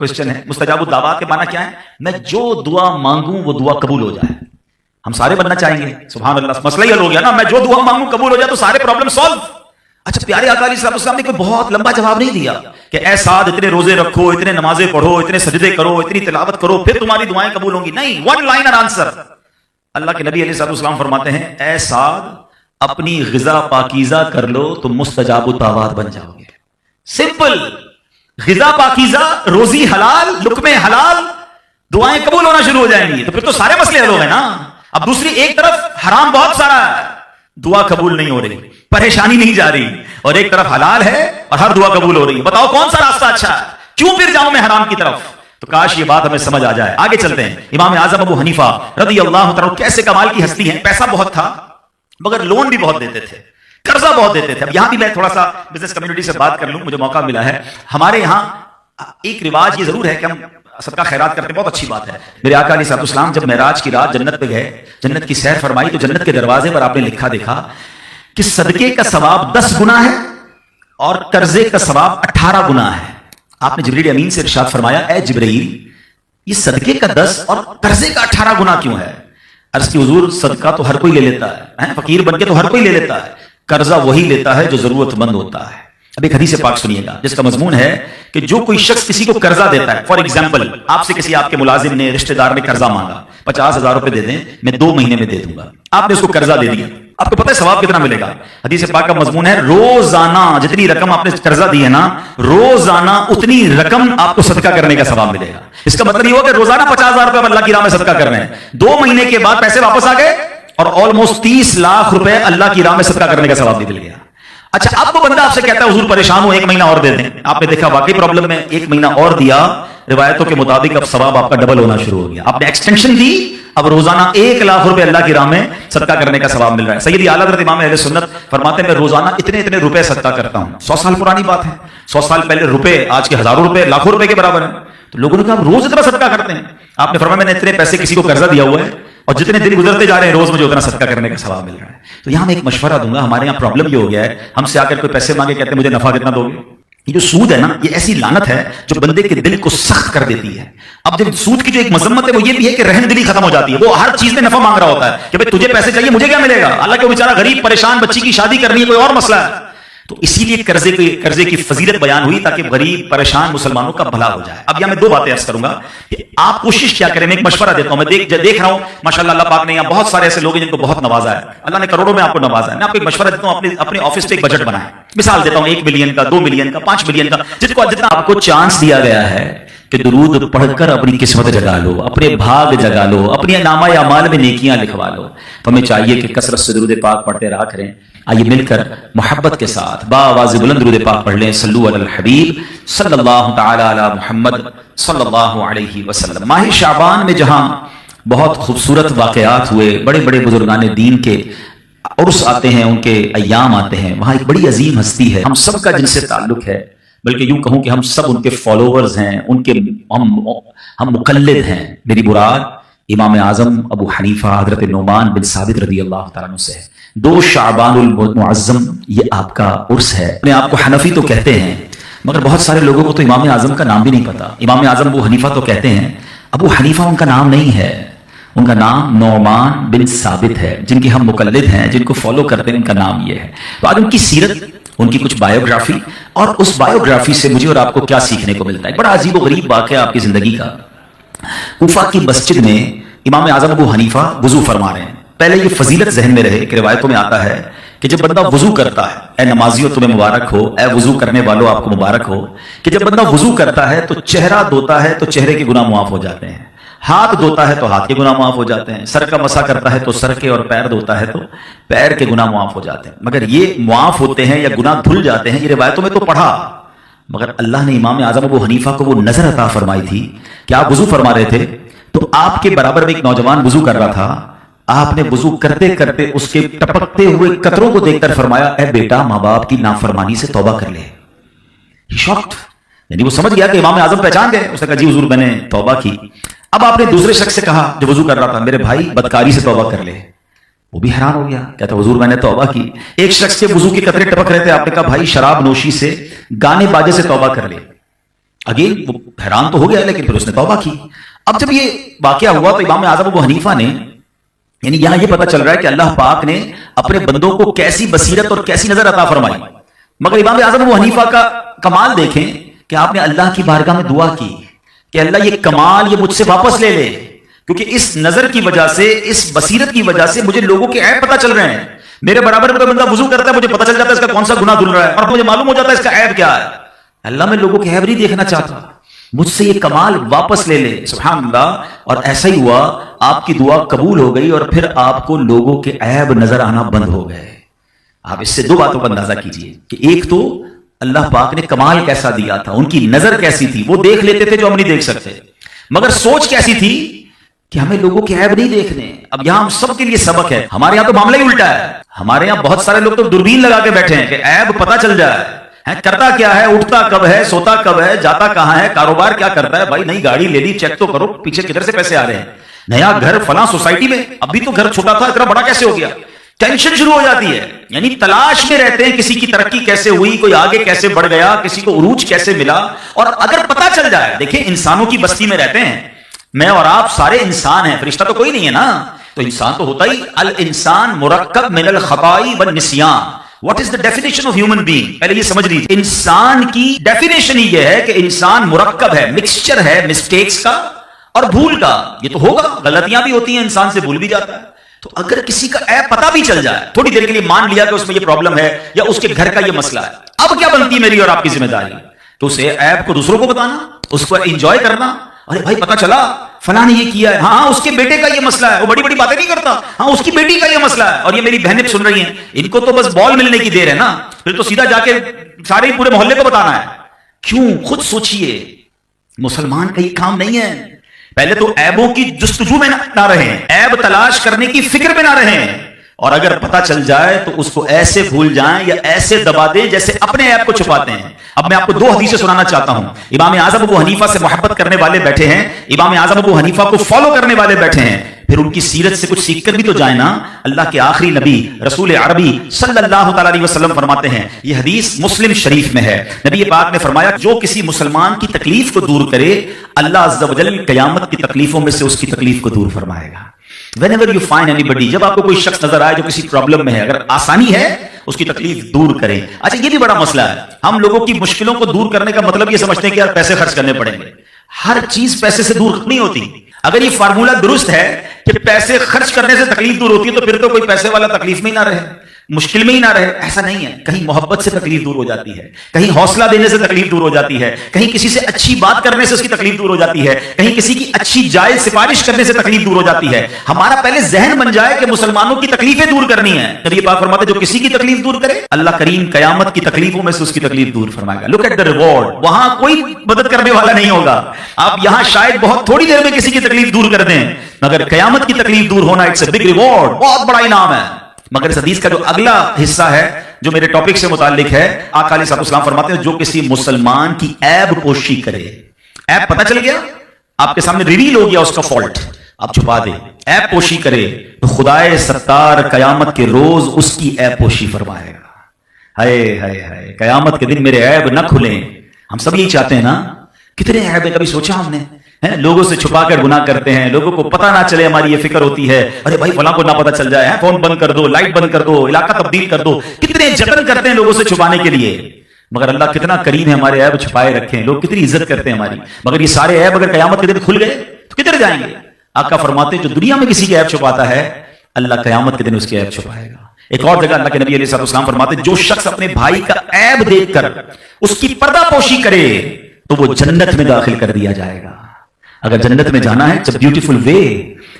Question है। मुस्तजाब दावा के माना क्या है? मैं जो दुआ मांगूं वो दुआ कबूल हो जाए। हम सारे बनना चाहेंगे, सुभान अल्लाह, मसला ही हल हो गया ना। मैं जो दुआ मांगूं कबूल हो जाए तो सारे प्रॉब्लम सॉल्व। अच्छा, प्यारे आका अलैहिस्सलाम ने कोई बहुत लंबा जवाब नहीं दिया कि ऐ साद इतने रोजे रखो, इतने नमाजें पढ़ो, इतने सजदे करो, इतनी तिलावत करो, फिर तुम्हारी दुआएं कबूल होंगी। नहीं, वन लाइनर आंसर। अल्लाह के नबी अलैहिस्सलाम फरमाते हैं, ऐ साद अपनी ग़िज़ा पाकीज़ा कर लो तो मुस्तजाब दावात बन जाओगे। सिंपल, ग़िज़ा पाकीज़ा, रोजी हलाल, लुक़मे हलाल, दुआएं कबूल होना शुरू हो जाएंगी। तो फिर तो सारे मसले हल हो गए ना। अब दूसरी एक तरफ हराम बहुत सारा है, दुआ कबूल नहीं हो रही, परेशानी नहीं जा रही, और एक तरफ हलाल है और हर दुआ कबूल हो रही। बताओ कौन सा रास्ता अच्छा है? क्यों फिर जाऊं मैं हराम की तरफ? तो काश ये बात हमें समझ आ जाए। आगे चलते हैं। इमाम आज़म अबू हनीफा रज़ियल्लाहु तआला कैसे कमाल की हस्ती है। पैसा बहुत था मगर लोन भी बहुत देते थे, कर्जा बहुत देते थे। अब यहां भी मैं थोड़ा सा बिजनेस कम्युनिटी से बात कर लूं, मुझे मौका मिला है। हमारे यहां एक रिवाज ये जरूर है कि हम सदका खैरात करते, बहुत अच्छी बात है। मेरे आका अलैहिस्सलाम जब मेराज की रात जन्नत पे गए, जन्नत की सैर फरमाई, तो जन्नत के दरवाजे पर आपने लिखा देखा कि सदके का सवाब 10 गुना है और कर्जे का सवाब 18 गुना है। आपने जिब्रील अमीन से इरशाद फरमाया, ए जिब्रील, ये सदके का 10 और कर्जे का 18 गुना क्यों है? अर्ज की हुजूर, सदका तो हर कोई ले लेता है, फकीर बनके तो हर कोई ले लेता है, कर्जा वही लेता है जो जरूरतमंद होता है। अब एक हदीस पाक सुनिएगा जिसका मजमून है कि जो कोई शख्स किसी को कर्जा देता है, फॉर एग्जाम्पल आपसे किसी आपके मुलाजिम ने, रिश्तेदार ने कर्जा मांगा, 50,000 रुपए दे दें, मैं 2 महीने में दे दूंगा। आपने उसको कर्जा दे दिया, आपको पता है सवाब कितना मिलेगा? हदीस पाक का मजमून है, रोजाना जितनी रकम आपने कर्जा दी है ना, रोजाना उतनी रकम आपको सदका करने का सवाब मिलेगा। इसका मतलब ये हुआ कि रोजाना 50,000 रुपए अल्लाह की राह में सदका कर रहे हैं, 2 महीने के बाद पैसे वापस आ गए और ऑलमोस्ट 30 लाख रुपए अल्लाह की राह में सदका करने का सवाब भी मिल गया। अच्छा, अब वो बंदा आपसे कहता है, हुजूर परेशान हो, 1 महीना और दे दें। आपने देखा वाकई प्रॉब्लम में 1 महीना और दिया, रिवायतों के मुताबिक अब सवाब आपका डबल होना शुरू हो गया। आपने एक्सटेंशन दी, अब रोजाना 1 लाख रुपए अल्लाह की राह में सदका करने का सवाब मिल रहा है। सैयदी आला हज़रत इमाम अहले सुन्नत फरमाते हैं, मैं रोजाना इतने इतने रुपए सदका करता हूं। 100 साल पुरानी बात है। 100 साल पहले रुपए आज के हजारों रुपए, लाखों रुपए के बराबर है। तो लोगों ने कहा, रोज इतना सदका करते हैं। आपने फरमाया, मैंने इतने पैसे किसी को कर्जा दिया हुआ है और जितने दिन गुजरते जा रहे हैं रोज मुझे उतना सदका करने का सवाब मिल रहा है। तो यहां मैं एक मशवरा दूंगा। हमारे यहाँ प्रॉब्लम ये हो गया है, हमसे आकर कोई पैसे मांगे, कहते हैं मुझे नफा कितना दोगे? ये जो सूद है ना, ये ऐसी लानत है जो बंदे के दिल को सख्त कर देती है। अब जब सूद की जो एक मजम्मत है वो ये भी है कि रहम दिली खत्म हो जाती है। वो हर चीज में नफा मांग रहा होता है कि भाई तुझे पैसे चाहिए, मुझे क्या मिलेगा? हालांकि वो बेचारा गरीब परेशान बच्ची की शादी करनी है, कोई और मसला है। तो इसीलिए कर्जे की फजीलत बयान हुई ताकि गरीब परेशान मुसलमानों का भला हो जाए। अब यहां मैं 2 बातें अर्ज करूंगा कि आप कोशिश क्या करें। मैं एक मशवरा देता हूं, मैं देख रहा हूं माशाल्लाह अल्लाह पाक ने यहाँ बहुत सारे ऐसे लोग हैं जिनको बहुत नवाजा है, अल्लाह ने करोड़ों में आपको नवाजा है। मैं आपको एक मशवरा देता हूं, अपने ऑफिस पे एक बजट बनाएं। मिसाल देता हूं, 1 मिलियन का, 2 मिलियन का, 5 मिलियन का, जितना आपको चांस दिया गया है कि दुरूद पढ़कर अपनी किस्मत जगा लो, अपने भाग जगा लो, अपनी नामा या माल में नेकियां लिखवा लो। तो हमें चाहिए कि कसरत से दुरूद पाक पढ़ते रहा करें। आइए मिलकर मोहब्बत के साथ बावाज़ बुलंद दुरूद पाक पढ़ लें। सल्लु अलल हबीब सल्लल्लाहु तआला अला मुहम्मद सल्लल्लाहु अलैहि वसल्लम। माह शाबान में जहां बहुत खूबसूरत वाक़यात हुए, बड़े बड़े बुजुर्गान दीन के उर्स आते हैं, उनके अय्याम आते हैं, वहां एक बड़ी अजीम हस्ती है, हम सबका जिनसे ताल्लुक है, बल्कि यूं कहूं कि हम सब उनके फॉलोवर्स हैं, हम मुकल्लिद हैं। मेरी मुराद इमाम आज़म अबू हनीफा हज़रत नुमान बिन साबित रज़ियल्लाहु तआला अन्हु से है। 2 शाबानुल मुअज़्ज़म ये आपका उर्स है। अपने आप को हनफी तो कहते हैं मगर बहुत सारे लोगों को तो इमाम आज़म का नाम भी नहीं पता। इमाम आज़म अबू हनीफा तो कहते हैं, अबू हनीफा उनका नाम नहीं है, उनका नाम नुमान बिन साबित है। जिनकी हम मुकल्लिद हैं, जिनको फॉलो करते हैं, उनका नाम ये है। तो आज उनकी सीरत, उनकी कुछ बायोग्राफी, और उस बायोग्राफी से मुझे और आपको क्या सीखने को मिलता है। बड़ा अजीब व गरीब वाक़या आपकी जिंदगी का। कूफा की मस्जिद में इमाम आज़म अबू हनीफा वुजू फरमा रहे हैं। पहले ये फजीलत जहन में रहे कि रिवायतों में आता है कि जब बंदा वुजू करता है, ए नमाजियों तुम्हें मुबारक हो, ए वुजू करने वालों आपको मुबारक हो, कि जब बंदा वुजू करता है तो चेहरा धोता है तो चेहरे के गुनाह माफ हो जाते हैं, हाथ धोता है तो हाथ के गुनाह माफ हो जाते हैं, सर का मसा करता है तो सर के, और पैर धोता है तो पैर के गुनाह माफ हो जाते हैं। मगर ये माफ होते हैं या गुनाह धुल जाते हैं, ये रिवायतों में तो पढ़ा, मगर अल्लाह ने इमाम आज़म अबू हनीफा को वो नजर अता फरमाई थी कि आप वुजू फरमा रहे थे तो आपके बराबर में एक नौजवान वुजू कर रहा था। आपने वुजू करते करते उसके टपकते हुए कतरों को देखकर फरमाया, ए बेटा, माँ बाप की नाफरमानी से तौबा कर ले। शॉक्ड, यानी वो समझ गया कि इमाम आज़म पहचान गए। उसने कहा, जी हुजूर मैंने तौबा की। अब आपने दूसरे शख्स से कहा जो वुजू कर रहा था, मेरे भाई बदकारी से तौबा कर ले। वो भी हैरान हो गया, कहता हुजूर मैंने तौबा की। एक शख्स के वुजू के कतरे टपक रहे थे, आपने कहा भाई शराब नोशी से, गाने बाजे से तौबा कर ले। اگین وہ حیران تو ہو گیا لیکن پھر اس نے توبہ کی. اب جب یہ واقعہ ہوا تو امام اعظم ابو حنیفہ نے, یعنی یہاں یہ پتا چل رہا ہے کہ اللہ پاک نے اپنے بندوں کو کیسی بصیرت اور کیسی نظر عطا فرمائی. مگر امام اعظم ابو حنیفہ کا کمال دیکھیں کہ آپ نے اللہ کی بارگاہ میں دعا کی کہ اللہ یہ کمال یہ مجھ سے واپس لے لے, کیونکہ اس نظر کی وجہ سے, اس بصیرت کی وجہ سے مجھے لوگوں کے عیب پتا چل رہے ہیں. میرے برابر کوئی بندہ وضو کرتا ہے, مجھے پتا چل جاتا ہے اس کا کون سا گناہ دھل رہا ہے اور مجھے معلوم ہو جاتا ہے اس کا عیب کیا ہے. اللہ میں لوگوں کے عیب نہیں دیکھنا چاہتا, مجھ سے یہ کمال واپس لے لے. سبحان اللہ. اور ایسا ہی ہوا, آپ کی دعا قبول ہو گئی اور پھر آپ کو لوگوں کے عیب نظر آنا بند ہو گئے. آپ اس سے دو باتوں پر اندازہ کیجئے کہ ایک تو اللہ پاک نے کمال کیسا دیا تھا, ان کی نظر کیسی تھی, وہ دیکھ لیتے تھے جو ہم نہیں دیکھ سکتے. مگر سوچ کیسی تھی کہ ہمیں لوگوں کے عیب نہیں دیکھنے. اب یہاں ہم سب کے لیے سبق ہے. ہمارے یہاں تو معاملہ ہی الٹا ہے. ہمارے یہاں بہت سارے لوگ تو دوربین لگا کے بیٹھے ہیں کہ عیب پتا چل جائے, کرتا کیا ہے, اٹھتا کب ہے, سوتا کب ہے, جاتا کہاں ہے, کاروبار کیا کرتا ہے. بھائی نئی گاڑی لے لی, چیک تو کرو پیچھے کدھر سے پیسے آ رہے ہیں. نیا گھر فلاں سوسائٹی میں, ابھی تو گھر چھوٹا تھا اتنا بڑا کیسے ہو گیا. ٹینشن شروع ہو جاتی ہے, یعنی تلاش میں رہتے ہیں کسی کی ترقی کیسے ہوئی, کوئی آگے کیسے بڑھ گیا, کسی کو عروج کیسے ملا. اور اگر پتا چل جائے, دیکھیں انسانوں کی بستی میں رہتے ہیں, میں اور آپ سارے انسان ہیں, فرشتہ تو کوئی نہیں ہے نا, تو انسان تو ہوتا ہی. الانسان مرکب من الخطاء والنسیان. What is the definition of human being؟ پہلے یہ سمجھ لیجیے, انسان کی ڈیفینیشن ہی یہ ہے کہ انسان مرکب ہے, مکسچر ہے مسٹیکس کا اور بھول کا. یہ تو ہوگا, غلطیاں بھی ہوتی ہیں, انسان سے بھول بھی جاتا ہے. تو اگر کسی کا عیب پتا بھی چل جائے, تھوڑی دیر کے لیے مان لیا کہ اس میں یہ پرابلم ہے یا اس کے گھر کا یہ مسئلہ ہے, اب کیا بنتی ہے میری اور آپ کی ذمہ داری؟ تو اسے عیب کو دوسروں کو بتانا, اس کو انجوائے کرنا. ارے بھائی پتا چلا فلاں نے یہ کیا ہے, ہاں اس کے بیٹے کا یہ مسئلہ ہے, وہ بڑی بڑی باتیں نہیں کرتا, ہاں اس کی بیٹی کا یہ مسئلہ ہے. اور یہ میری بہنیں سن رہی ہیں, ان کو تو بس بال ملنے کی دیر ہے نا, پھر تو سیدھا جا کے سارے پورے محلے کو بتانا ہے. کیوں؟ خود سوچئے, مسلمان کا یہ کام نہیں ہے. پہلے تو عیبوں کی جستجو میں نہ رہیں, عیب تلاش کرنے کی فکر میں نہ رہیں, اور اگر پتا چل جائے تو اس کو ایسے بھول جائیں یا ایسے دبا دیں جیسے اپنے عیب کو چھپاتے ہیں. اب میں آپ کو دو حدیثیں سنانا چاہتا ہوں. امام اعظم ابو حنیفہ سے محبت کرنے والے بیٹھے ہیں, امام اعظم ابو حنیفہ کو فالو کرنے والے بیٹھے ہیں, پھر ان کی سیرت سے کچھ سیکھ کر بھی تو جائیں نا. اللہ کے آخری نبی رسول عربی صلی اللہ تعالی علیہ وسلم فرماتے ہیں, یہ حدیث مسلم شریف میں ہے, نبی پاک نے فرمایا جو کسی مسلمان کی تکلیف کو دور کرے, اللہ عز و جل قیامت کی تکلیفوں میں سے اس کی تکلیف کو دور فرمائے گا. Whenever you find anybody, جب آپ کو کوئی شخص نظر آئے جو کسی پرابلم میں ہے, اگر آسانی ہے اس کی تکلیف دور کریں. اچھا یہ بھی بڑا مسئلہ ہے, ہم لوگوں کی مشکلوں کو دور کرنے کا مطلب یہ سمجھتے ہیں کہ یار پیسے خرچ کرنے پڑیں گے. ہر چیز پیسے سے دور نہیں ہوتی. اگر یہ فارمولا درست ہے کہ پیسے خرچ کرنے سے تکلیف دور ہوتی ہے, تو پھر تو کوئی پیسے والا تکلیف میں ہی نہ رہے, مشکل میں ہی نہ رہے. ایسا نہیں ہے. کہیں محبت سے تکلیف دور ہو جاتی ہے, کہیں حوصلہ دینے سے تکلیف دور ہو جاتی ہے, کہیں کسی سے اچھی بات کرنے سے اس کی تکلیف دور ہو جاتی ہے, کہیں کسی کی اچھی جائز سفارش کرنے سے تکلیف دور ہو جاتی ہے. ہمارا پہلے ذہن بن جائے کہ مسلمانوں کی تکلیفیں دور کرنی ہے. نبی پاک فرماتے جو کسی کی تکلیف دور کرے, اللہ کریم قیامت کی تکلیفوں میں سے اس کی تکلیف دور فرمائے گا. Look at the reward. وہاں کوئی مدد کرنے والا نہیں ہوگا. آپ یہاں شاید بہت تھوڑی دیر میں کسی کی تکلیف دور کر دیں, مگر قیامت کی تکلیف دور ہونا اٹس اے بگ ریوارڈ, بہت بڑا انعام ہے. مگر اس حدیث کا جو اگلا حصہ ہے جو میرے ٹاپک سے متعلق ہے, آقا علیہ السلام فرماتے ہیں جو کسی مسلمان کی عیب پوشی کرے, عیب پتہ چل گیا, آپ کے سامنے ریویل ہو گیا اس کا فالٹ, آپ چھپا دیں, عیب پوشی کرے, تو خدائے ستار قیامت کے روز اس کی عیب پوشی فرمائے گا. ہائے ہائے ہائے, قیامت کے دن میرے عیب نہ کھلیں. ہم سب یہی چاہتے ہیں نا. کتنے عیب ہے, کبھی سوچا ہم نے؟ لوگوں سے چھپا کر گناہ کرتے ہیں, لوگوں کو پتہ نہ چلے, ہماری یہ فکر ہوتی ہے ارے بھائی فلاں کو نہ پتہ چل جائے, فون بند کر دو, لائٹ بند کر دو, علاقہ تبدیل کر دو. کتنے جتن کرتے ہیں لوگوں سے چھپانے کے لیے, مگر اللہ کتنا کریم ہے, ہمارے عیب چھپائے رکھے, لوگ کتنی عزت کرتے ہیں ہماری. مگر یہ سارے عیب اگر قیامت کے دن کھل گئے تو کدھر جائیں گے؟ آقا فرماتے جو دنیا میں کسی کی عیب چھپاتا ہے, اللہ قیامت کے دن اس کی عیب چھپائے گا. ایک اور جگہ اللہ کے نبی علیہ السلام فرماتے جو شخص اپنے بھائی کا عیب دیکھ کر اس کی پردہ پوشی کرے تو وہ جنت میں داخل کر دیا جائے گا. اگر جنت میں جانا ہے, اٹس اے بیوٹیفل وے.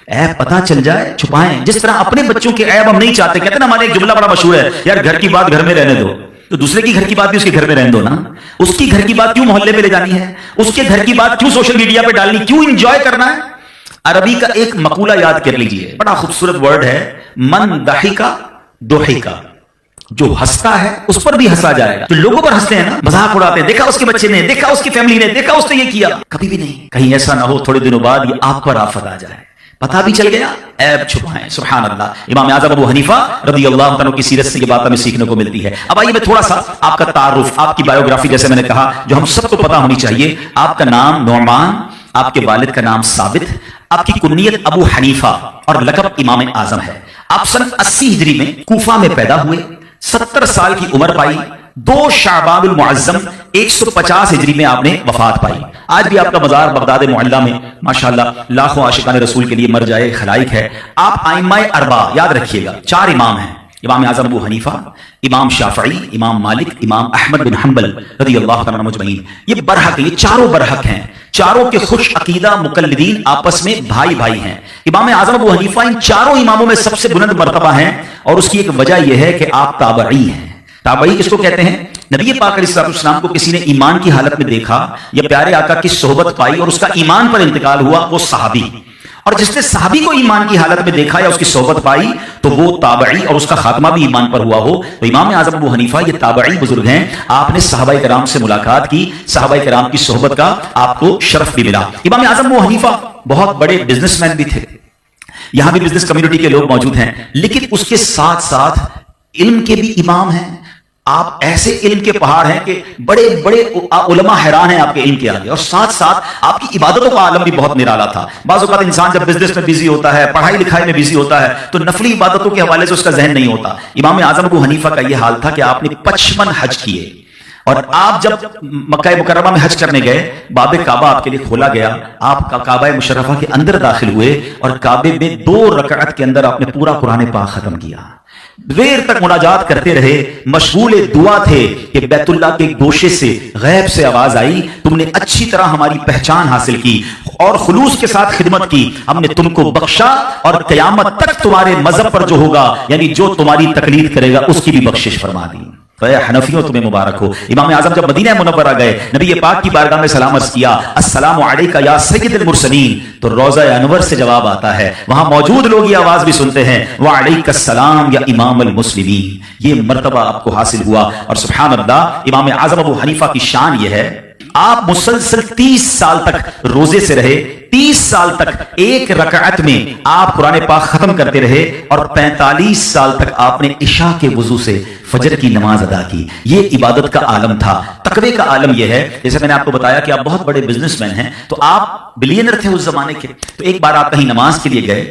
عیب پتہ چل جائے چھپائیں. جس طرح اپنے بچوں کے عیب ہم نہیں چاہتے, کہتے ہیں نا ہمارے ایک جملہ بڑا مشہور ہے, یار گھر کی بات گھر میں رہنے دو, تو دوسرے کی گھر کی بات بھی اس کے گھر میں رہنے دو نا. اس کی گھر کی بات کیوں محلے میں لے جانی ہے, اس کے گھر کی بات کیوں سوشل میڈیا پہ ڈالنی, کیوں انجوائے کرنا ہے. عربی کا ایک مقولہ یاد کر لیجئے, بڑا خوبصورت ورڈ ہے, من ضحکا ضحکا. جو ہنستا ہے اس پر بھی ہنسا جائے گا. جو لوگوں پر ہنستے ہیں نا, مذاق اڑاتے ہیں, دیکھا اس کے بچے نے, دیکھا اس کی فیملی نے, دیکھا اس نے یہ کیا, کبھی بھی نہیں. کہیں ایسا نہ ہو تھوڑے دنوں بعد یہ آپ پر آفت آ جائے, पता भी चल गया, ऐब छुपाएं। सुभान अल्लाह। इमाम आज़म अबू हनीफा रज़ी अल्लाह तआला की सीरत से ये बात हमें सीखने को मिलती है। अब आइए मैं थोड़ा सा आपका तारुफ, आपकी बायोग्राफी, जैसे मैंने कहा जो हम सबको पता होनी चाहिए। आपका नाम नौमान, आपके वालिद का नाम साबित, आपकी कुन्नियत अबू हनीफा और लक़ब इमाम आज़म है। आप सन 80 हिजरी में कूफा में पैदा हुए, 70 साल की उम्र पाई, 2 शाबानुल मुअज़्ज़म 150 हिजरी में आपने वफात पाई। आज भी आपका मज़ार बगदाद मुअल्ला में माशाअल्लाह लाखों आशिकान रसूल के लिए मर जाए खलाइक है। आप आइम्माए अरबा, याद रखिएगा 4 इमाम हैं, इमाम आज़म अबू हनीफा, इमाम शाफ़ई, इमाम मालिक, इमाम अहमद बिन हम्बल रज़ियल्लाहु तआला मजमईन। ये बरहक, ये चारों बरहक हैं, चारों के खुश अकीदा मुकल्लिदीन, आपस में भाई भाई हैं। इमाम आज़म अबू हनीफा इन चारों इमामों में सबसे बुलंद मर्तबा हैं और उसकी एक वजह यह है कि आप ताबई हैं। ताबई किसको कहते हैं? नबी पाक अलैहिस्सलाम को किसी ने ईमान की हालत में देखा या प्यारे आका की सोहबत पाई और उसका ईमान पर इंतकाल हुआ, वो सहाबी। और जिसने सहाबी को ईमान की हालत में देखा या उसकी सोहबत पाई तो वो ताबई, और उसका खात्मा भी ईमान पर हुआ हो। तो इमाम आज़म अबू हनीफा ये ताबई बुजुर्ग हैं। आपने सहाबाए किराम से मुलाकात की, सहाबाए किराम की सोहबत का आपको शरफ भी मिला। इमाम आज़म अबू हनीफा बहुत बड़े बिजनेसमैन भी थे, यहां भी बिजनेस कम्युनिटी के लोग मौजूद हैं, लेकिन उसके साथ साथ इल्म के भी इमाम हैं। आप ऐसे इल्म के पहाड़ हैं कि बड़े बड़े उलमा हैरान हैं आपके इल्म के आगे, और साथ साथ आपकी इबादतों का आलम भी बहुत निराला था। बाज़ औक़ात इंसान जब बिजनेस में बिजी होता है, पढ़ाई लिखाई में बिजी होता है, तो नफली इबादतों के हवाले से उसका जहन नहीं होता। इमाम आज़म अबू हनीफा का यह हाल था कि आपने 55 हज किए, और आप जब मक्का मुकर्रमा में हज करने गए, बाबे काबा आपके लिए खोला गया, आप काबा मुशर्रफा के अंदर दाखिल हुए और काबे में 2 रकात के अंदर आपने पूरा कुरान पाक खत्म किया। देर तक मुनाजात करते रहे, मशगूल दुआ थे कि बैतुल्लाह के गोशे से गैब से आवाज आई, तुमने अच्छी तरह हमारी पहचान हासिल की और खुलूस के साथ खिदमत की, हमने तुमको बख्शा और क़यामत तक तुम्हारे मजहब पर जो होगा, यानी जो तुम्हारी तकलीद करेगा, उसकी भी बख्शिश फरमा दी। हनफियों तुम्हें मुबारक हो। इमाम आज़म जब मदीना मुनव्वरा गए, नबी पाक की बारगाह में सलाम अर्ज़ किया, अस्सलामु अलैका या सय्यदुल मुरसलीन, तो रोज़ा अनवर से जवाब आता है, वहां मौजूद लोग ये आवाज भी सुनते हैं, व अलैकस्सलाम या इमामुल मुस्लिमीन। ये मर्तबा आपको हासिल हुआ। और सुभान अल्लाह, इमाम आज़म अबू हनीफा की शान ये है, आप मुसलसल 30 साल तक रोजे से रहे, 30 साल तक एक रकात में आप कुरान पाक खत्म करते रहे, और 45 साल तक आपने इशा के वजू से फजर की नमाज अदा की। ये इबादत का आलम था, तकवे का आलम यह है। जैसे मैंने आपको बताया कि आप बहुत बड़े बिजनेसमैन हैं, तो आप बिलियनर थे उस जमाने के। तो एक बार आप कहीं नमाज के लिए गए,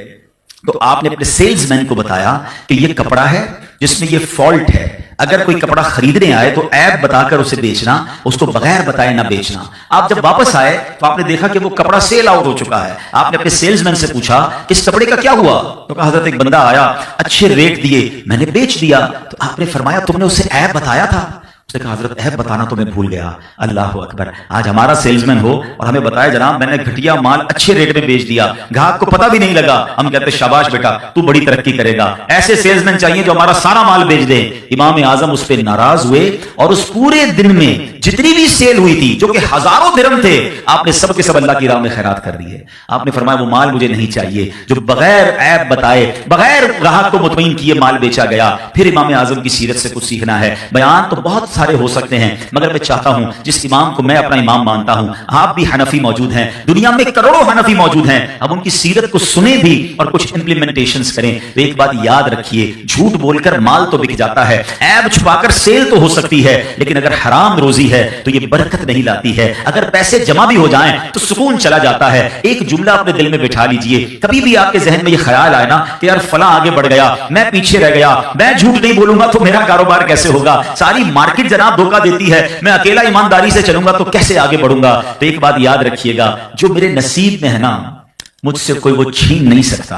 तो आपने अपने सेल्समैन को बताया कि ये कपड़ा है जिसमें ये फॉल्ट है, अगर कोई कपड़ा खरीदने आए तो ऐप बताकर उसे बेचना, उसको बगैर बताए ना बेचना। आप जब वापस आए तो आपने देखा कि वो कपड़ा सेल आउट हो चुका है। आपने अपने सेल्समैन से पूछा इस कपड़े का क्या हुआ? तो कहा हजरत एक बंदा आया, अच्छे रेट दिए, मैंने बेच दिया। तो आपने फरमाया तुमने उसे ऐप बताया था? उसने कहा हजरत ऐप बताना तो मैं भूल गया। अल्लाह अकबर, आज हमारा सेल्समैन हो और हमें बताया जनाब मैंने घटिया माल अच्छे रेट में बेच दिया, ग्राहक को पता भी नहीं लगा, हम कहते शाबाश बेटा तू बड़ी तरक्की करेगा। ऐसे सेल्समैन चाहिए जो हमारा सारा माल बेच दे। इमाम आजम उस पर नाराज हुए और उस पूरे दिन में जितनी भी सेल हुई थी, जो कि हजारों दिरहम थे, आपने सब के सब अल्लाह की राह में खैरात कर दिए। आपने फरमाया वो माल मुझे नहीं चाहिए जो बगैर ऐप बताए, बगैर ग्राहक को मुतमईन किए माल बेचा गया। फिर इमाम आजम की सीरत से कुछ सीखना है। बयान तो बहुत सारे हो सकते हैं, मगर मैं चाहता हूं जिस इमाम को मैं अपना इमाम मानता हूं, आप भी हनफी मौजूद हैं, दुनिया में करोड़ों हनफी मौजूद हैं, अब उनकी सीरत को सुने भी और कुछ इंप्लीमेंटेशंस करें। तो एक बात याद रखिए, झूठ बोलकर माल तो बिक जाता है, ऐब छुपाकर सेल तो हो सकती है, लेकिन अगर हराम रोजी है तो ये बरकत नहीं लाती है। अगर पैसे जमा भी हो जाएं तो सुकून चला जाता है। एक जुमला अपने दिल में बिठा लीजिए, कभी भी आपके जहन में ये ख्याल आए ना कि यार फला आगे बढ़ गया, मैं पीछे रह गया, मैं झूठ नहीं बोलूंगा तो मेरा कारोबार कैसे होगा, सारी मार्केट जनाब धोखा देती है, मैं अकेला ईमानदारी से चलूंगा तो कैसे आगे बढ़ूंगा। तो एक बात याद रखिएगा, जो मेरे नसीब में है ना, मुझसे कोई वो छीन नहीं सकता,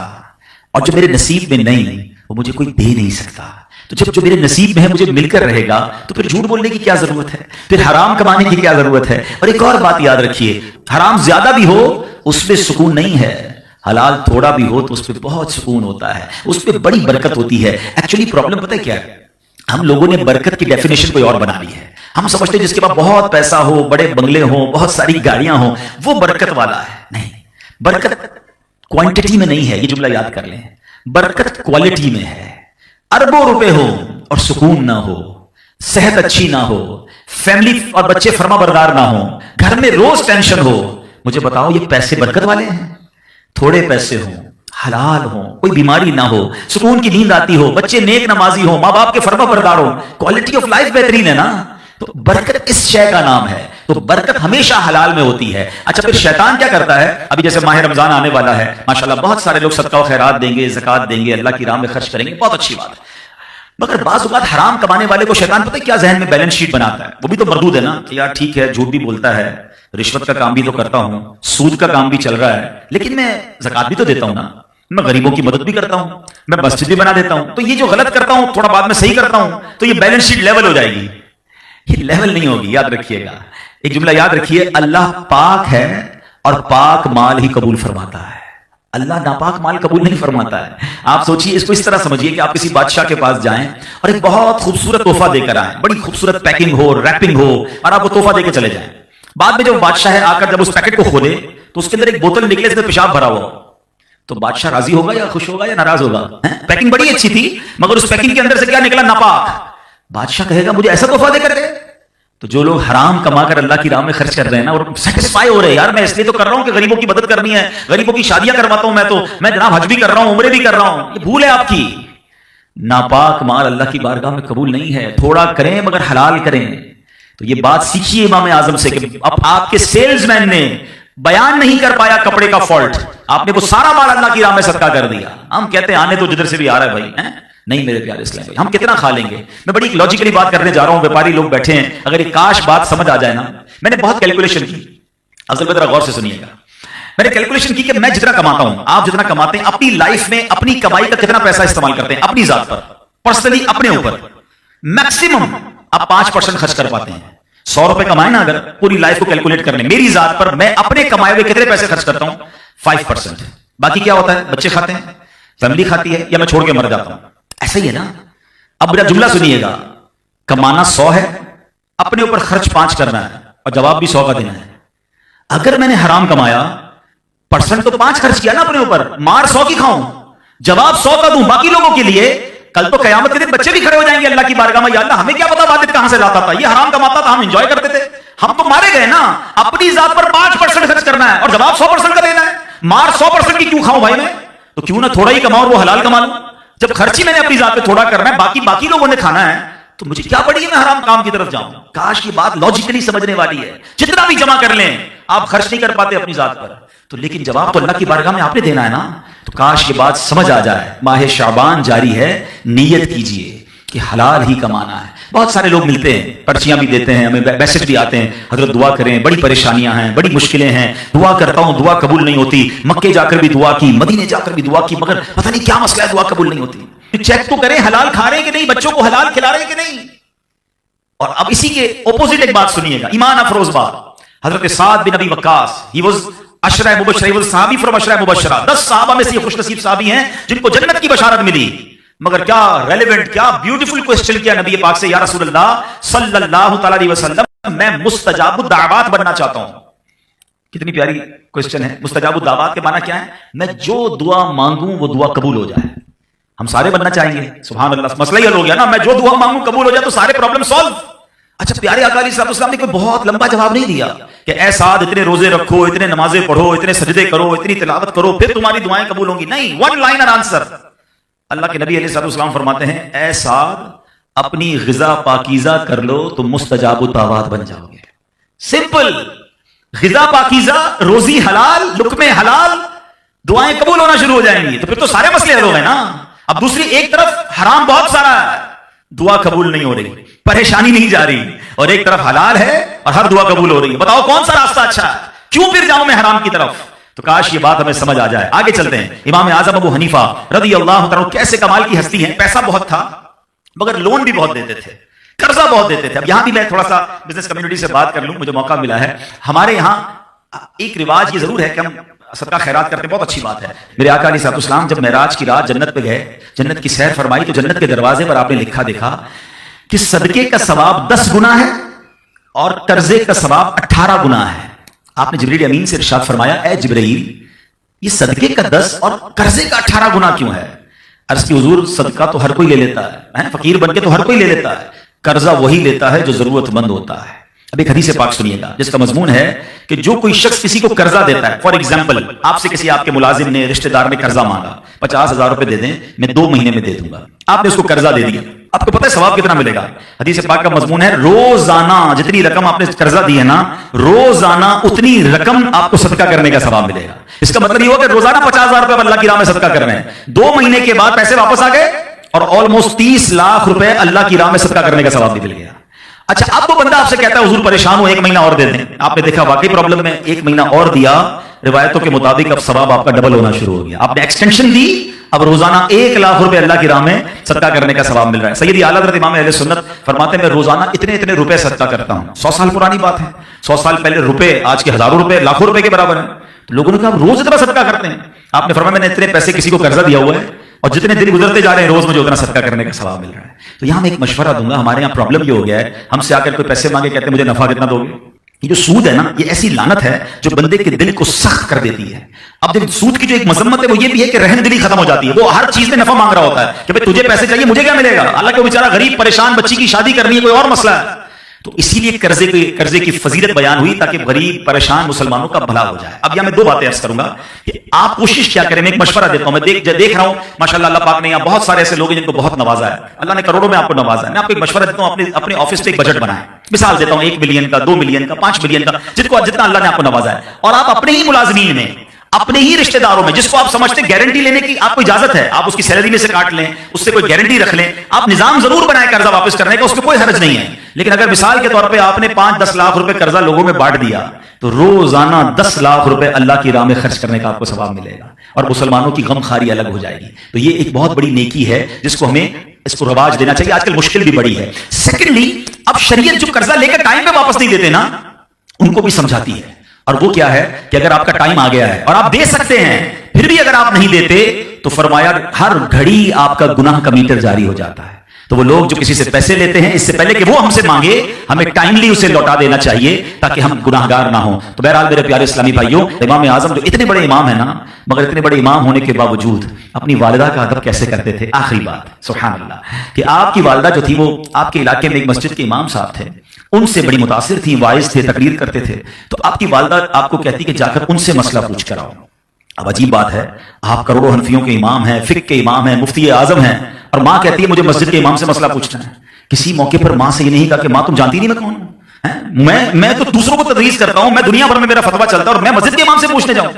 और जो मेरे नसीब में नहीं वो मुझे कोई दे नहीं सकता। तो जब जो मेरे नसीब में है मुझे मिलकर रहेगा तो फिर झूठ बोलने की क्या जरूरत है, फिर हराम कमाने की क्या जरूरत है। और एक और बात याद रखिए, हराम ज्यादा भी हो उसमें सुकून नहीं है, हलाल थोड़ा भी हो तो उसमें बहुत सुकून होता है, उसमें बड़ी बरकत होती है। एक्चुअली प्रॉब्लम पता है क्या है, हम लोगों ने बरकत की डेफिनेशन कोई और बना ली है। हम समझते हैं जिसके पास बहुत पैसा हो, बड़े बंगले हो, बहुत सारी गाड़ियां हो, वो बरकत वाला है। नहीं, बरकत क्वांटिटी में नहीं है, ये जुमला याद कर लें, बरकत क्वालिटी में है। अरबों रुपए हो और सुकून ना हो, सेहत अच्छी ना हो, फैमिली और बच्चे फर्माबरदार ना हो, घर में रोज टेंशन हो, मुझे बताओ ये पैसे बरकत वाले हैं? थोड़े पैसे हो, حلال ہو, کوئی بیماری نہ ہو, سکون کی نیند آتی ہو, بچے نیک نمازی ہو, ماں باپ کے فرما بردار ہو, کوالٹی آف لائف بہترین ہے نا. تو برکت اس شے کا نام ہے. تو برکت ہمیشہ حلال میں ہوتی ہے. اچھا پھر شیطان کیا کرتا ہے؟ ابھی جیسے ماہ رمضان آنے والا ہے, ماشاءاللہ بہت سارے لوگ صدقہ و خیرات دیں گے, زکات دیں گے, اللہ کی راہ میں خرچ کریں گے, بہت اچھی بات ہے. مگر بعض اوقات حرام کمانے والے کو شیطان پتہ ہے کیا ذہن میں بیلنس شیٹ بناتا ہے, وہ بھی تو مردود ہے نا کہ یار ٹھیک ہے جھوٹ بھی بولتا ہے, رشوت کا کام بھی تو کرتا ہوں, سود کا کام بھی چل رہا ہے, لیکن میں زکات بھی تو دیتا ہوں نا, میں غریبوں کی مدد بھی کرتا ہوں, میں مسجد بھی بنا دیتا ہوں, تو یہ جو غلط کرتا ہوں تھوڑا بعد میں صحیح کرتا ہوں, تو یہ بیلنس شیٹ لیول ہو جائے گی. یہ لیول نہیں ہوگی, یاد رکھیے گا. ایک جملہ یاد رکھیے, اللہ پاک ہے اور پاک مال ہی قبول فرماتا ہے. اللہ ناپاک مال قبول نہیں فرماتا ہے. آپ سوچیے, اس کو اس طرح سمجھیے کہ آپ کسی بادشاہ کے پاس جائیں اور ایک بہت خوبصورت تحفہ دے کر آئیں, بڑی خوبصورت پیکنگ ہو, ریپنگ ہو, اور آپ وہ تحفہ دے کے چلے جائیں. بعد میں جب بادشاہ آ کر جب اس پیکٹ کو کھولے تو اس کے اندر ایک بوتل نکلے جس میں پیشاب بھرا ہوا, تو بادشاہ راضی ہوگا یا خوش ہوگا یا ناراض ہوگا؟ پیکنگ بڑی اچھی تھی مگر اس پیکنگ کے اندر سے کیا نکلا؟ ناپاک. بادشاہ کہے گا مجھے ایسا تحفہ دے کر گئے. تو جو لوگ حرام کما کر اللہ کی راہ میں خرچ کر رہے ہیں نا, اور سیٹسفائی ہو رہے ہیں, یار میں اس لیے تو کر رہا ہوں کہ غریبوں کی مدد کرنی ہے, غریبوں کی شادیاں کرواتا ہوں, میں جناب حج بھی کر رہا ہوں, عمرے بھی کر رہا ہوں, یہ بھول ہے آپ کی. ناپاک مال اللہ کی بارگاہ میں قبول نہیں ہے. تھوڑا کریں مگر حلال کریں. تو یہ بات سیکھیے امام اعظم سے کہ اب آپ کے سیلز مین نے بیان نہیں کر پایا کپڑے کا فالٹ, آپ نے وہ سارا مال اللہ کی راہ میں صدقہ کر دیا. ہم کہتے ہیں آنے تو جدھر سے بھی آ رہا ہے بھائی, نہیں میرے پیارے اسلام بھائی, ہم کتنا کھا لیں گے؟ میں بڑی لاجیکلی بات کرنے جا رہا ہوں, ویپاری لوگ بیٹھے ہیں, اگر ایک کاش بات سمجھ آ جائے نا. میں نے بہت کیلکولیشن کی, اصل میں ذرا غور سے سنیے گا. میں نے کیلکولیشن کی کہ میں جتنا کماتا ہوں, آپ جتنا کماتے ہیں, اپنی لائف میں اپنی کمائی کا کتنا پیسہ استعمال کرتے ہیں اپنی ذات پر, پرسنلی اپنے اوپر. میکسیمم آپ 5% خرچ کر پاتے ہیں. 100 روپے کمائے نا اگر پوری لائف کو کیلکولیٹ کرنے, میری ذات پر میں اپنے کمائے ہوئے کتنے پیسے خرچ کرتا ہوں؟ 5%. باقی کیا ہوتا ہے؟ بچے کھاتے ہیں, فیملی کھاتی ہے, یا میں چھوڑ کے مر جاتا ہوں. ایسا ہی ہے نا. اب میرا جملہ سنیے گا, کمانا 100 ہے, اپنے اوپر خرچ 5 کرنا ہے, اور جواب بھی 100 کا دینا ہے. اگر میں نے حرام کمایا, پرسنٹ تو 5 خرچ کیا نا اپنے اوپر, مار 100 کی کھاؤں, جواب 100 کا دوں باقی لوگوں کے لیے. کل تو قیامت کے دن بچے بھی کھڑے ہو جائیں گے اللہ کی بارگاہ میں, یا اللہ ہمیں کیا پتا والد کہاں سے لاتا تھا, یہ حرام کماتا تھا, ہم انجوائے کرتے تھے, ہم تو مارے گئے نا. اپنی ذات پر 5% خرچ کرنا ہے اور جواب 100% کا دینا ہے. مار 100% کی کیوں کھاؤں بھائی میں؟ تو کیوں نہ تھوڑا ہی کماؤں اور وہ حلال کما لوں. جب خرچی میں نے اپنی ذات پہ تھوڑا کرنا ہے, باقی لوگوں نے کھانا ہے, تو مجھے کیا پڑی ہے میں حرام کام کی طرف جاؤں؟ کاش یہ بات لاجیکلی سمجھنے والی ہے. جتنا بھی جمع کر لیں آپ خرچ نہیں کر پاتے اپنی ذات پر, تو لیکن جواب تو اللہ کی بارگاہ میں آپ نے دینا ہے نا. تو کاش یہ بات سمجھ آ جائے. ماہ شعبان جاری ہے, نیت کیجئے کہ حلال ہی کمانا ہے. بہت سارے لوگ ملتے ہیں, پرچیاں بھی دیتے ہیں, ہمیں میسج بھی آتے ہیں, حضرت دعا کریں, بڑی پریشانیاں ہیں, بڑی مشکلیں ہیں, دعا کرتا ہوں دعا قبول نہیں ہوتی. مکے جا کر بھی دعا کی, مدینے جا کر بھی دعا کی, مگر پتہ نہیں کیا مسئلہ ہے, دعا قبول نہیں ہوتی. چیک تو کریں حلال کھا رہے ہیں کہ نہیں, بچوں کو حلال کھلا رہے ہیں کہ نہیں. اور اب اسی کے اپوزٹ ایک بات سنیے گا, ایمان افروز بات. حضرت سعد بن ابی وقاص, ہی واز عشرہ مبشرہ, ہی واز صحابی فرام عشرہ مبشرہ. 10 صحابہ میں سے یہ خوش نصیب صحابی ہیں جن کو جنت کی بشارت ملی. مگر کیا ریلیونٹ, کیا بیوٹیفل کوسچن کیا نبی پاک سے, یا رسول اللہ صلی اللہ تعالی علیہ وسلم, میں مستجاب الدعوات بننا چاہتا ہوں. کتنی پیاری کوسچن ہے. مستجاب الدعوات کے معنی کیا ہے؟ میں جو دعا مانگوں وہ دعا قبول ہو جائے. ہم سارے بننا چاہیں گے, سبحان اللہ. مسئلہ یہ ہو گیا نا, میں جو دعا مانگوں قبول ہو جائے تو سارے پرابلم سالو. اچھا پیارے آقا علیہ السلام نے کوئی بہت لمبا جواب نہیں دیا کہ اے سعد اتنے روزے رکھو, اتنے نمازیں پڑھو, اتنے سجدے کرو, اتنی تلاوت کرو, پھر تمہاری دعائیں قبول ہوں گی. نہیں, ون لائنر آنسر. اللہ کے نبی علیہ السلام فرماتے ہیں, اے سعد اپنی غذا پاکیزہ کر لو تو مستجاب الدعوات بن جاؤ گے. سمپل. غذا پاکیزہ, روزی حلال, لقمے حلال, دعائیں قبول ہونا شروع ہو جائیں گی. تو پھر تو سارے مسئلے حل ہو گئے نا. اب دوسری ایک طرف حرام بہت سارا ہے, دعا قبول نہیں ہو رہی, پریشانی نہیں جا رہی, اور ایک طرف حلال ہے اور ہر دعا قبول ہو رہی ہے. بتاؤ کون سا راستہ اچھا ہے؟ کیوں پھر جاؤں میں حرام کی طرف؟ تو کاش یہ بات ہمیں سمجھ آ جائے. آگے چلتے ہیں. امام اعظم ابو حنیفہ رضی اللہ تعالیٰ کیسے کمال کی ہستی ہیں. پیسہ بہت تھا مگر لون بھی بہت دیتے تھے, قرضہ بہت دیتے تھے. اب یہاں بھی میں تھوڑا سا بزنس کمیونٹی سے بات کر لوں, مجھے موقع ملا ہے. ہمارے یہاں ایک رواج یہ ضرور ہے کہ ہم صدقہ خیرات کرتے ہیں, بہت اچھی بات ہے. میرے آقا علیہ السلام جب معراج کی رات جنت پہ گئے, جنت کی سیر فرمائی, تو جنت کے دروازے پر آپ نے لکھا دیکھا کہ صدقے کا ثواب 10 گنا ہے اور قرضے کا ثواب 18 گنا ہے. آپ نے جبریل امین سے ارشاد فرمایا, اے جبرائیل یہ صدقے کا 10 اور قرضے کا 18 گنا کیوں ہے؟ عرض کی حضور صدقہ تو ہر کوئی لے لیتا ہے, فقیر بن کے تو ہر کوئی لے لیتا ہے, قرضہ وہی لیتا ہے جو ضرورت مند ہوتا ہے. अब एक हदीस पाक सुनिएगा जिसका मजमून है कि जो कोई शख्स किसी को कर्जा देता है, फॉर एग्जाम्पल आपसे किसी आपके मुलाजिम ने, रिश्तेदार ने कर्जा मांगा, 50,000 रुपए दे दें, मैं 2 महीने में दे दूंगा, आपने उसको कर्जा दे दिया, आपको पता है सवाब कितना मिलेगा? हदीस पाक का मजमून है रोजाना जितनी रकम आपने कर्जा दी है ना, रोजाना उतनी रकम आपको सदका करने का सवाब मिलेगा। इसका मतलब ये हुआ कि रोजाना 50,000 रुपए अल्लाह की राह में सदका कर रहे हैं, 2 महीने के बाद पैसे वापस आ गए और ऑलमोस्ट 30 लाख रुपए अल्लाह की राह में सदका करने का सवाब भी मिल गया। अच्छा, अब वो बंदा आपसे कहता है हुजूर परेशान हो, 1 महीना और दे दें। आपने देखा वाकई प्रॉब्लम में 1 महीना और दिया, रिवायतों के मुताबिक अब सवाब आपका डबल होना शुरू हो गया। आपने एक्सटेंशन दी, अब रोजाना 1 लाख रुपए अल्लाह की राह में सदका करने का सवाब मिल रहा है। सैयदी आला हज़रत इमाम अहले सुन्नत फरमाते हैं मैं रोजाना इतने इतने रुपए सदका करता हूं। 100 साल पुरानी बात है, 100 साल पहले रुपए आज के हजारों रुपए, लाखों रुपए के बराबर है। तो लोगों ने कहा रोज इतना सदका करते हैं। आपने फरमाया मैंने इतने पैसे किसी को कर्जा दिया हुआ है और जितने दिन गुजरते जा रहे हैं रोज मुझे उतना सदका करने का सवाब मिल रहा है। तो यहां मैं एक मशवरा दूंगा, हमारे यहाँ प्रॉब्लम ये हो गया है, हमसे आकर कोई पैसे मांगे, कहते हैं मुझे नफा कितना दोगे। ये जो सूद है ना, ये ऐसी लानत है जो बंदे के दिल को सख्त कर देती है। अब जब सूद की जो एक मजम्मत है वो ये भी है कि रहम दिली खत्म हो जाती है। वो हर चीज में नफा मांग रहा होता है कि भाई तुझे पैसे चाहिए, मुझे क्या मिलेगा। अल्लाह के बेचारा गरीब परेशान बच्ची की शादी करनी है, कोई और मसला है। तो इसीलिए कर्जे की फजीलत बयान हुई ताकि गरीब परेशान मुसलमानों का भला हो जाए। अब यहां मैं 2 बातें अर्ज करूंगा कि आप कोशिश क्या करें। मैं एक मशवरा देता हूं, मैं देख रहा हूं माशाल्लाह अल्लाह पाक ने यहां बहुत सारे ऐसे लोग हैं जिनको बहुत नवाजा है, अल्लाह ने करोड़ों में आपको नवाजा है। मैं आपको एक मशवरा देता हूं, अपने ऑफिस पे एक बजट बनाएं। मिसाल देता हूं 1 मिलियन का, 2 मिलियन का, 5 मिलियन का, जितना अल्लाह ने आपको नवाजा है, और आप अपने ही मुलाजिमीन में, अपने ही रिश्तेदारों में जिसको आप समझते हैं गारंटी लेने की आपको इजाजत है, आप उसकी सैलरी में से काट लें, उससे कोई गारंटी रख लें, आप निजाम जरूर बनाए कर्जा वापस करने का, उसमें कोई हर्ज नहीं है। लेकिन अगर मिसाल के तौर पे आपने 5-10 लाख रुपए कर्जा लोगों में बांट दिया तो रोजाना 10 लाख रुपए अल्लाह की राह में खर्च करने का आपको सवाब मिलेगा और मुसलमानों की गमखारी अलग हो जाएगी। तो ये एक बहुत बड़ी नेकी है जिसको हमें इसको रवाज देना चाहिए। आजकल मुश्किल भी बड़ी है। सेकेंडली, अब शरीयत जो कर्जा लेकर टाइम पे वापस नहीं देते ना, उनको भी समझाती है। और वो क्या है कि अगर आपका टाइम आ गया है और आप दे सकते हैं, फिर भी अगर आप नहीं देते तो फरमाया हर घड़ी आपका गुनाह का मीटर जारी हो जाता है। तो वो लोग जो किसी से पैसे लेते हैं, इससे पहले कि वो हमसे मांगे, हमें टाइमली उसे लौटा देना चाहिए ताकि हम गुनाहगार ना हो। तो बहरहाल मेरे प्यारे इस्लामी भाइयों, इमाम आजम जो इतने बड़े इमाम है ना, मगर इतने बड़े इमाम होने के बावजूद अपनी वालिदा का अदब कैसे करते थे। आखिरी बात, सुभान अल्लाह, कि आपकी वालिदा जो थी वो आपके इलाके में एक मस्जिद के इमाम साहब थे, उनसे बड़ी मुतासिर थी, वाइज थे, तकरीर करते थे। तो आपकी वालिदा आपको कहती कि जाकर उनसे मसला पूछ कर आओ। अब अजीब बात है, आप करोड़ों हनफियों के इमाम हैं, फिक्र के इमाम हैं, मुफ्ती आजम हैं, और मां कहती है मुझे मस्जिद के इमाम से मसला पूछना है। किसी मौके पर मां से ये नहीं कहा कि मां तुम जानती नहीं मैं कौन हूं, मैं तो दूसरों को तदरीस करता हूं, मैं दुनिया भर में मेरा फतवा चलता है और मैं मस्जिद के इमाम से पूछने जाऊं।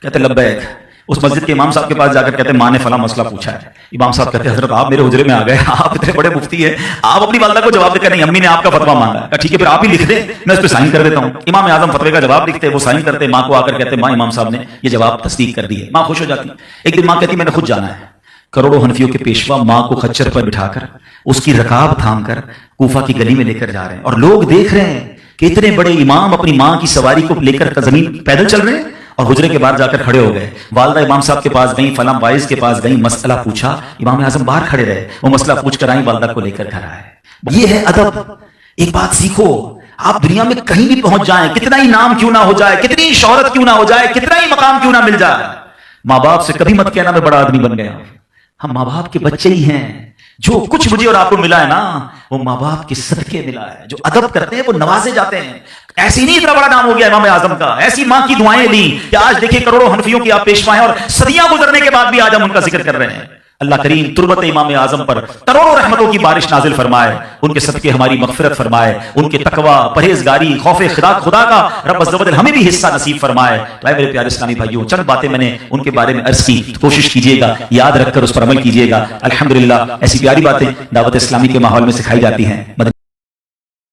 कहते लब्बैक। उस मस्जिद के इमाम साहब के पास जाकर कहते मां ने फला मसला पूछा है। इमाम साहब कहते हजरत आप मेरे हुजरे में आ गए, आप इतने बड़े मुफ्ती है, आप अपनी वालिदा को जवाब देकर नहीं, अम्मी ने आपका फतवा मांगा। ठीक है फिर आप ही लिख दे, मैं उस पर साइन कर देता हूं। इमाम आजम फतवे का जवाब लिखते, वो साइन करते, मां को आकर कहते मां इमाम साहब ने ये जवाब तस्दीक कर दी है। मां खुश हो जाती। एक दिन मां कहती मैंने खुद जाना है। करोड़ों हनफियों के पेशवा मां को खच्चर पर बिठाकर उसकी रकाब थाम कर कूफा की गली में लेकर जा रहे हैं और लोग देख रहे हैं कि इतने बड़े इमाम अपनी मां की सवारी को लेकर जमीन पैदल चल रहे हैं और हुजरे के बाहर जाकर खड़े हो गए। वालिदा इमाम साहब के पास गई, फलां वाइज के पास गई, मसला पूछा, इमाम आजम बाहर खड़े रहे, वो मसला पूछ कर आई, वालिदा को लेकर घर आए। ये है अदब। एक बात सीखो, आप दुनिया में कहीं भी पहुंच जाएं, कितना ही नाम क्यों ना हो जाए, कितनी ही शोहरत क्यों ना हो जाए, कितना ही मकाम क्यों ना मिल जाए, मां बाप से कभी मत कहना मैं बड़ा आदमी बन गया। हम माँ बाप के बच्चे ही हैं। जो कुछ मुझे और आपको मिला है ना, वो माँ बाप के सदके मिला है। जो अदब करते हैं वो नवाजे जाते हैं। ऐसी नहीं इतना बड़ा नाम हो गया इमाम आजम का, ऐसी माँ की दुआएं ली कि आज देखिए करोड़ों हनफियों की आप पेशवा हैं और सदियां गुजरने के बाद भी आज हम उनका जिक्र कर रहे हैं। अल्लाह करीम तुर्बत इमाम आजम पर करोड़ों रहमतों की बारिश नाजिल फरमाए, उनके सदके हमारी मगफिरत फरमाए, उनके तकवा, परहेजगारी, खौफे खुदा का रब अज़्ज़ व जल हमें भी हिस्सा नसीब फरमाए। तो मेरे प्यारे इस्लामी भाइयों, चंद बातें मैंने उनके बारे में अर्ज की, कोशिश कीजिएगा, याद रखकर उस पर अमल कीजिएगा। अल्हम्दुलिल्लाह ऐसी प्यारी बातें दावत इस्लामी के माहौल में सिखाई जाती हैं।